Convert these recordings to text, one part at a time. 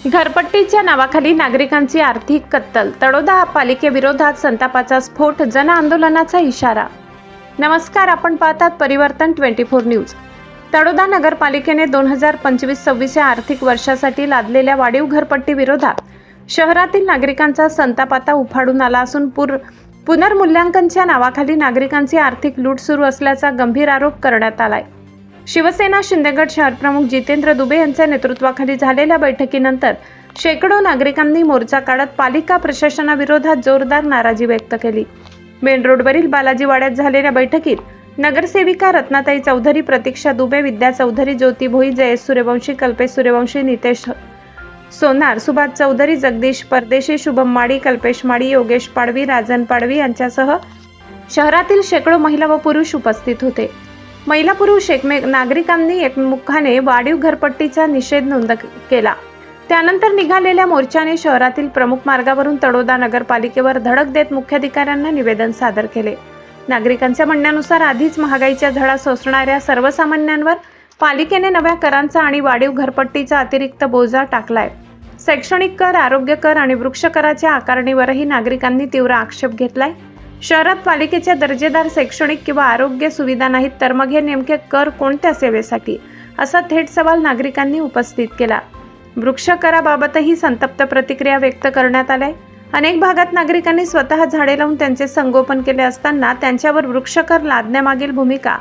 घरपट्टीच्या नावाखाली नागरिकांची आर्थिक कत्तल, तळोदा पालिकेविरोधात संतापाचा स्फोट, जन आंदोलनाचा इशारा। नमस्कार, आपण पाहतात परिवर्तन 24 न्यूज। तळोदा नगरपालिकेने 2025-26 या आर्थिक वर्षासाठी लादलेल्या वाढीव घरपट्टी विरोधात शहरातील नागरिकांचा संताप आता उफाळून आला असून पुनर्मूल्यांकनच्या नावाखाली नागरिकांची आर्थिक लूट सुरू असल्याचा गंभीर आरोप करण्यात आलाय। शिवसेना शिंदेगड शहरप्रमुख जितेंद्र दुबे यांच्या नेतृत्वाखाली झालेल्या बैठकीनंतर शेकडो नागरिकांनी मोर्चा काढत पालिका प्रशासनाविरोधात जोरदार नाराजी व्यक्त केली। मेन रोडवरील बालाजी वाड्यात झालेल्या बैठकीत नगरसेविका रत्नाताई चौधरी, प्रतीक्षा दुबे, विद्या चौधरी, ज्योती भोई, जयेश सूर्यवंशी, कल्पेश सूर्यवंशी, नितेश सोनार, सुभाष चौधरी, जगदीश परदेशी, शुभम माडी, कल्पेश माडी, योगेश पाडवी, राजन पाडवी यांच्यासह शहरातील शेकडो महिला व पुरुष उपस्थित होते। महिला पुरुष नागरिकांनी एकमुखाने वाढीव घरपट्टीचा निषेध नोंद केला। त्यानंतर निघालेल्या मोर्चाने शहरातील प्रमुख मार्गावरून तळोदा नगरपालिकेवर धडक देत मुख्याधिकाऱ्यांना निवेदन सादर केले। नागरिकांच्या म्हणण्यानुसार आधीच महागाईच्या झळा सोसणाऱ्या सर्वसामान्यांवर पालिकेने नव्या करांचा आणि वाढीव घरपट्टीचा अतिरिक्त बोजा टाकलाय। शैक्षणिक कर, आरोग्य कर आणि वृक्ष कराच्या आकारणीवरही नागरिकांनी तीव्र आक्षेप घेतलाय। शहरात पालिकेच्या दर्जेदार शैक्षणिक किंवा आरोग्य सुविधा नाहीत तर मग हे नेमके कर कोणत्या सेवेसाठी, असा थेट सवाल नागरिकांनी उपस्थित केला। वृक्ष कराबाबतही संतप्त प्रतिक्रिया व्यक्त करण्यात आल्या। अनेक भागात नागरिकांनी स्वतः झाडे लावून त्यांचे संगोपन केले असताना त्यांच्यावर वृक्षकर लादण्यामागील भूमिका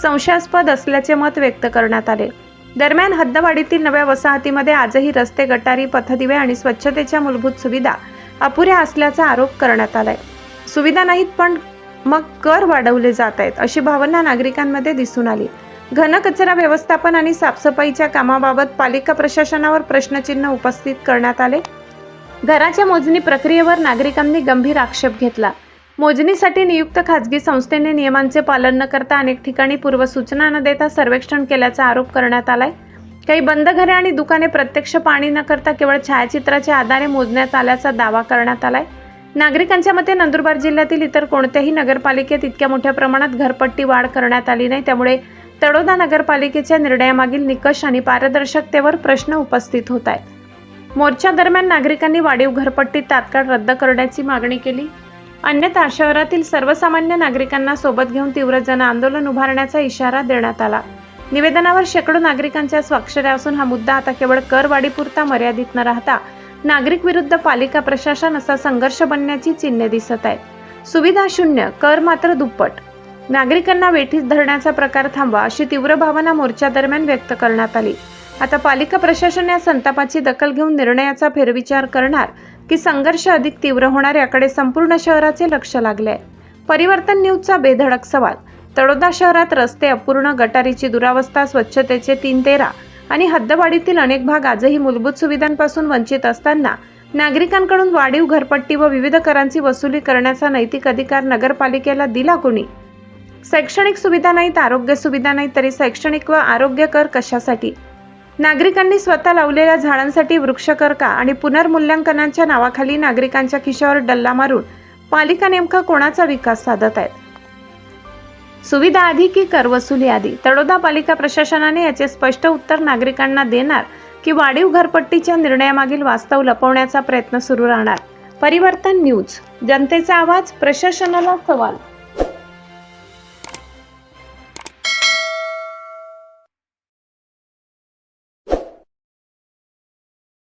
संशयास्पद असल्याचे मत व्यक्त करण्यात आले। दरम्यान हद्दवाढीतील नव्या वसाहतीमध्ये आजही रस्ते, गटारी, पथदिवे आणि स्वच्छतेच्या मूलभूत सुविधा अपुऱ्या असल्याचा आरोप करण्यात आलाय। सुविधा नाहीत पण मग कर वाढवले जात आहेत, अशी भावना नागरिकांमध्ये दिसून आली। घन कचरा व्यवस्थापन आणि साफसफाईच्या कामाबाबत पालिका प्रशासनावर प्रश्नचिन्ह उपस्थित करण्यात आले। घराच्या मोजणी प्रक्रियेवर नागरिकांनी गंभीर आक्षेप घेतला। मोजणीसाठी नियुक्त खासगी संस्थेने नियमांचे पालन न करता अनेक ठिकाणी पूर्वसूचना न देता सर्वेक्षण केल्याचा आरोप करण्यात आलाय। काही बंद घरे आणि दुकाने प्रत्यक्ष पाहणी न करता केवळ छायाचित्राच्या आधारे मोजण्यात आल्याचा दावा करण्यात आलाय। नागरिकांच्या मते नंदुरबार जिल्ह्यातील इतर कोणत्याही नगरपालिकेत इतक्या मोठ्या प्रमाणात घरपट्टी वाढ करण्यात आली नाही, त्यामुळे तळोदा नगरपालिकेच्या निर्णयामागील निकष आणि पारदर्शकतेवर प्रश्न उपस्थित होत आहेत। मोर्चा दरम्यान नागरिकांनी वाढीव घरपट्टी तात्काळ रद्द करण्याची मागणी केली, अन्यथा शहरातील सर्वसामान्य नागरिकांना सोबत घेऊन तीव्र जन आंदोलन उभारण्याचा इशारा देण्यात आला। निवेदनावर शेकडो नागरिकांच्या स्वाक्षऱ्या असून हा मुद्दा आता केवळ करवाढीपुरता मर्यादित न राहता नागरिक विरुद्ध पालिका प्रशासन असा संघर्ष बनण्याची चिन्हे दिसत आहेत। सुविधा शून्य, कर मात्र दुप्पट, नागरिकांना वेठीस धरण्याचा प्रकार थांबवा, अशी तीव्र भावना मोर्चा दरम्यान व्यक्त करण्यात आली। आता पालिका प्रशासन या संतापाची दखल घेऊन निर्णयाचा फेरविचार करणार की संघर्ष अधिक तीव्र होणार याकडे संपूर्ण शहराचे लक्ष लागले आहे। परिवर्तन न्यूजचा बेधडक सवाल, तळोदा शहरात रस्ते अपूर्ण, गटारीची दुरावस्था, स्वच्छतेचे 3-13 आणि हद्दवाढीतील अनेक भाग आजही मूलभूत सुविधांपासून वंचित असताना नागरिकांकडून वाढीव घरपट्टी व विविध करांची वसुली करण्याचा नैतिक अधिकार नगरपालिकेला दिला कोणी? शैक्षणिक सुविधा नाहीत, आरोग्य सुविधा नाही, तरी शैक्षणिक व आरोग्य कर कशासाठी? नागरिकांनी स्वतः लावलेल्या झाडांसाठी वृक्षकर का? आणि पुनर्मूल्यांकनाच्या नावाखाली नागरिकांच्या खिशावर डल्ला मारून पालिका नेमका कोणाचा विकास साधत आहेत? सुविधा आधी की कर वसुली आधी? तळोदा पालिका प्रशासनाने याचे स्पष्ट उत्तर नागरिकांना देणार की वाढीव घरपट्टीच्या निर्णयामागील वास्तव लपवण्याचा प्रयत्न सुरू राहणार? परिवर्तन न्यूज, जनतेचा आवाज, प्रशासनाला सवाल।